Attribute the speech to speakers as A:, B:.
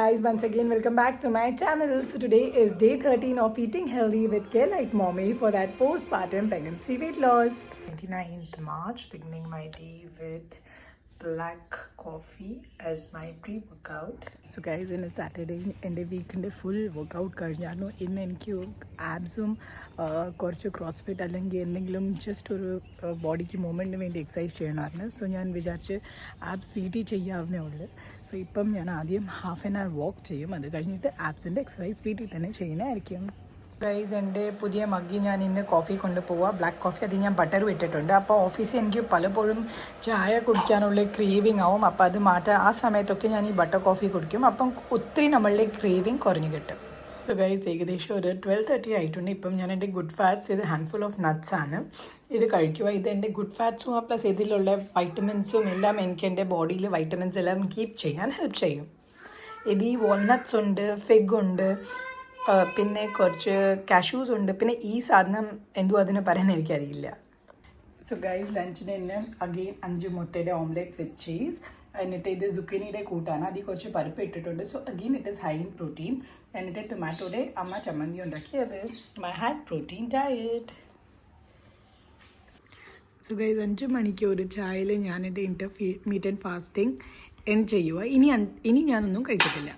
A: guys, once again welcome back to my channel. So today is day 13 of eating healthy with Care Like Mommy for that postpartum pregnancy weight loss. 29th March, beginning my day with black coffee as my pre-workout. So guys, in a Saturday എൻ്റെ വീക്കിൻ്റെ full workout കഴിഞ്ഞായിരുന്നു. ഇന്ന് എനിക്ക് ആബ്സും കുറച്ച് CrossFit അല്ലെങ്കിൽ എന്തെങ്കിലും just ഒരു ബോഡിക്ക് മൂവ്മെൻറ്റിന് വേണ്ടി exercise ചെയ്യണമായിരുന്നു. സോ ഞാൻ വിചാരിച്ച് ആബ്സ് വീട്ടിൽ ചെയ്യാവുന്നേ ഉള്ളൂ. സോ ഇപ്പം ഞാൻ ആദ്യം ഹാഫ് ആൻ അവർ വാക്ക് ചെയ്യും. അത് കഴിഞ്ഞിട്ട് ആബ്സിൻ്റെ എക്സസൈസ് വീട്ടിൽ തന്നെ ചെയ്യുന്നതായിരിക്കും. ഗൈസ്, എൻ്റെ പുതിയ മഗ്ഗി ഞാൻ ഇന്ന് കോഫി കൊണ്ടുപോവുക. ബ്ലാക്ക് കോഫി, അത് ഞാൻ ബട്ടർ ഇട്ടിട്ടുണ്ട്. അപ്പോൾ ഓഫീസിൽ എനിക്ക് പലപ്പോഴും ചായ കുടിക്കാനുള്ള ക്രേവിങ് ആവും. അപ്പോൾ അത് മാറ്റാൻ ആ സമയത്തൊക്കെ ഞാൻ ഈ ബട്ടർ കോഫി കുടിക്കും. അപ്പം ഒത്തിരി നമ്മളുടെ ക്രേവിങ് കുറഞ്ഞു കിട്ടും. സോ ഗൈസ്, ഏകദേശം ഒരു 12:30 ആയിട്ടുണ്ട്. ഇപ്പം ഞാൻ എൻ്റെ ഗുഡ് ഫാറ്റ്സ്, ഇത് ഹാൻഡ്ഫുൾ ഓഫ് നട്ട്സ് ആണ്, ഇത് കഴിക്കുക. ഇത് എൻ്റെ ഗുഡ് ഫാറ്റ്സും പ്ലസ് ഇതിലുള്ള വൈറ്റമിൻസും എല്ലാം എനിക്ക് എൻ്റെ ബോഡിയിൽ വൈറ്റമിൻസ് എല്ലാം കീപ്പ് ചെയ്യാൻ ഹെൽപ്പ് ചെയ്യും. ഇത് ഈ വാൾനട്ട്സ് ഉണ്ട്, ഫിഗ് ഉണ്ട്, പിന്നെ കുറച്ച് കാഷ്യൂസ് ഉണ്ട്, പിന്നെ ഈ സാധനം എന്തോ അതിന് പറയാൻ എനിക്കറിയില്ല. സോ ഗൈസ്, ലഞ്ചിന് തന്നെ അഗെയിൻ 5 മുട്ടയുടെ ഓംലെറ്റ് വിത്ത് ചീസ്. എന്നിട്ട് ഇത് സുക്കിനിയുടെ കൂട്ടാണ്, അതിൽ കുറച്ച് പരിപ്പ് ഇട്ടിട്ടുണ്ട്. So again it is high in protein. എന്നിട്ട് ടൊമാറ്റോയുടെ അമ്മ ചമ്മന്തി ഉണ്ടാക്കി, അത് my high protein diet. So guys, 5 മണിക്ക് ഒരു ചായയിൽ ഞാനെൻ്റെ ഇൻ്റർമീഡിയറ്റ് ഫാസ്റ്റിംഗ് എൻഡ് ചെയ്യുക. ഇനി ഞാനൊന്നും കഴിക്കത്തില്ല.